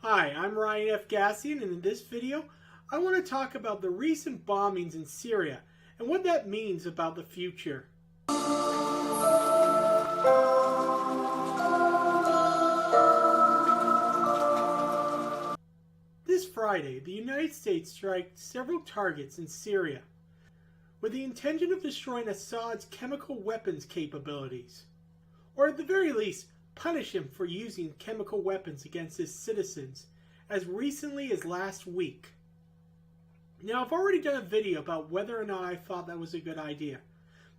Hi, I'm Ryan F. Gassian, and in this video, I want to talk about the recent bombings in Syria and what that means about the future. This Friday, the United States struck several targets in Syria with the intention of destroying Assad's chemical weapons capabilities, or at the very least, punish him for using chemical weapons against his citizens as recently as last week. Now, I've already done a video about whether or not I thought that was a good idea,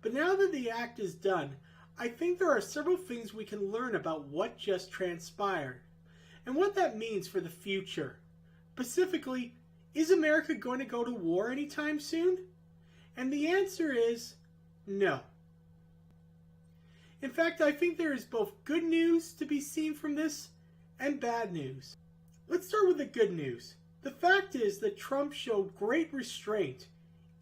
but now that the act is done, I think there are several things we can learn about what just transpired and what that means for the future. Specifically, is America going to go to war anytime soon? And the answer is no. In fact, I think there is both good news to be seen from this and bad news. Let's start with the good news. The fact is that Trump showed great restraint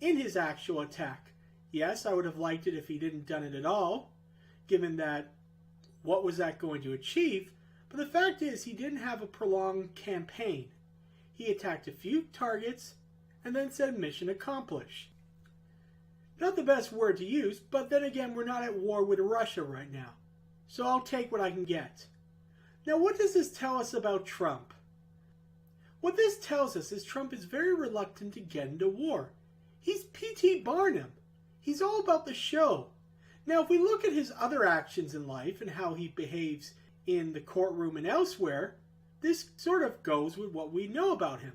in his actual attack. Yes, I would have liked it if he didn't done it at all, given that what was that going to achieve? But the fact is he didn't have a prolonged campaign. He attacked a few targets and then said mission accomplished. Not the best word to use, but then again, we're not at war with Russia right now. So I'll take what I can get. Now, what does this tell us about Trump? What this tells us is Trump is very reluctant to get into war. He's P.T. Barnum. He's all about the show. Now, if we look at his other actions in life and how he behaves in the courtroom and elsewhere, this sort of goes with what we know about him.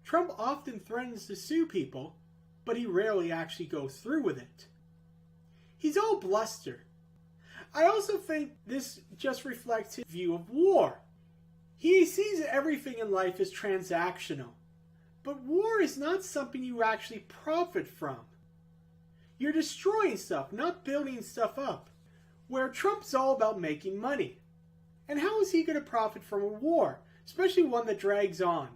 Trump often threatens to sue people, but he rarely actually goes through with it. He's all bluster. I also think this just reflects his view of war. He sees everything in life as transactional, but war is not something you actually profit from. You're destroying stuff, not building stuff up, where Trump's all about making money. And how is he going to profit from a war, especially one that drags on?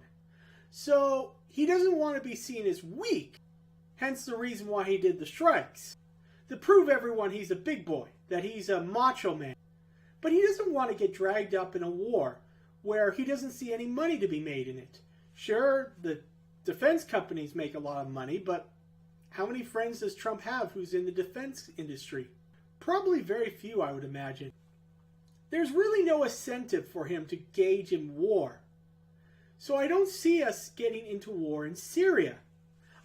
So he doesn't want to be seen as weak. Hence the reason why he did the strikes. To prove everyone he's a big boy, that he's a macho man. But he doesn't want to get dragged up in a war where he doesn't see any money to be made in it. Sure, the defense companies make a lot of money, but how many friends does Trump have who's in the defense industry? Probably very few, I would imagine. There's really no incentive for him to engage in war. So I don't see us getting into war in Syria.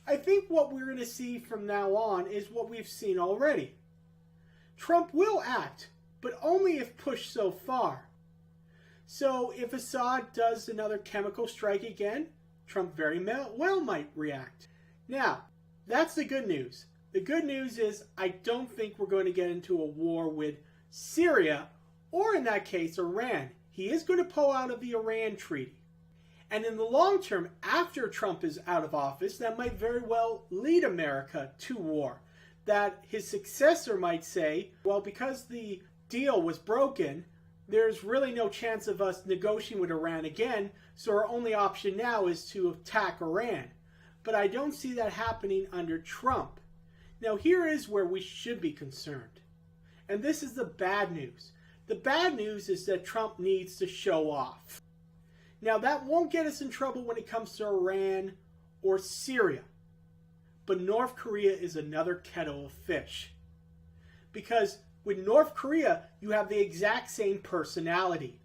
I think what we're going to see from now on is what we've seen already. Trump will act, but only if pushed so far. So if Assad does another chemical strike again, Trump very well might react. Now, that's the good news. The good news is I don't think we're going to get into a war with Syria, or in that case, Iran. He is going to pull out of the Iran treaty. And in the long term, after Trump is out of office, that might very well lead America to war. That his successor might say, well, because the deal was broken, there's really no chance of us negotiating with Iran again, so our only option now is to attack Iran. But I don't see that happening under Trump. Now, here is where we should be concerned. And this is the bad news. The bad news is that Trump needs to show off. Now, that won't get us in trouble when it comes to Iran or Syria. But North Korea is another kettle of fish. Because with North Korea, you have the exact same personality.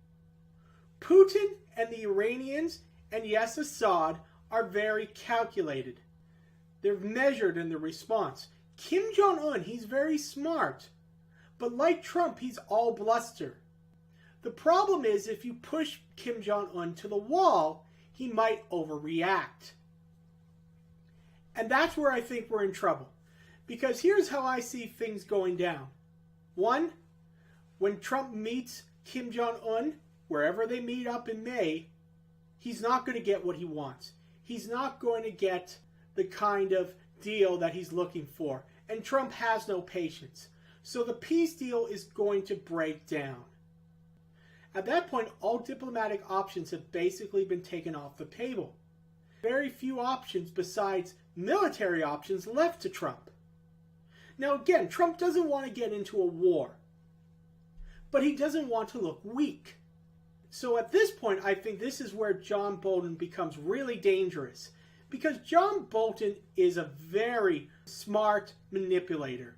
Putin and the Iranians, and yes, Assad, are very calculated. They're measured in their response. Kim Jong-un, he's very smart. But like Trump, he's all bluster. The problem is if you push Kim Jong-un to the wall, he might overreact. And that's where I think we're in trouble. Because here's how I see things going down. One, when Trump meets Kim Jong-un, wherever they meet up in May, he's not going to get what he wants. He's not going to get the kind of deal that he's looking for. And Trump has no patience. So the peace deal is going to break down. At that point, all diplomatic options have basically been taken off the table. Very few options besides military options left to Trump. Now again, Trump doesn't want to get into a war, but he doesn't want to look weak. So at this point, I think this is where John Bolton becomes really dangerous, because John Bolton is a very smart manipulator.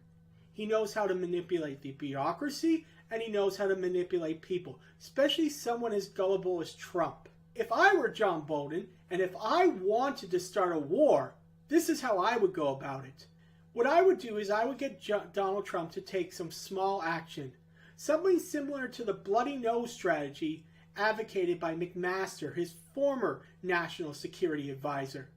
He knows how to manipulate the bureaucracy, and he knows how to manipulate people, especially someone as gullible as Trump. If I were John Bolton, and if I wanted to start a war, this is how I would go about it. What I would do is I would get Donald Trump to take some small action, something similar to the bloody nose strategy advocated by McMaster, his former national security advisor.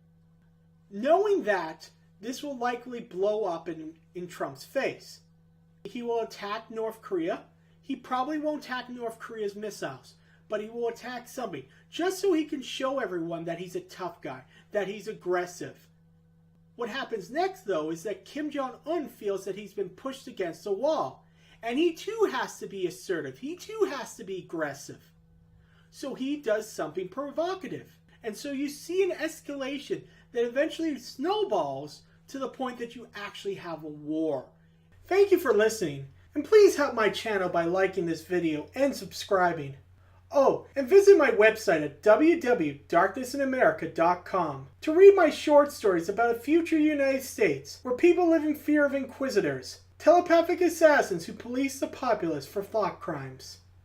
Knowing that, this will likely blow up in Trump's face. He will attack North Korea. He probably won't attack North Korea's missiles, but he will attack somebody, just so he can show everyone that he's a tough guy, that he's aggressive. What happens next, though, is that Kim Jong-un feels that he's been pushed against a wall, and he too has to be assertive. He too has to be aggressive. So he does something provocative. And so you see an escalation that eventually snowballs to the point that you actually have a war. Thank you for listening, and please help my channel by liking this video and subscribing. Oh, and visit my website at www.darknessinamerica.com to read my short stories about a future United States where people live in fear of inquisitors, telepathic assassins who police the populace for thought crimes.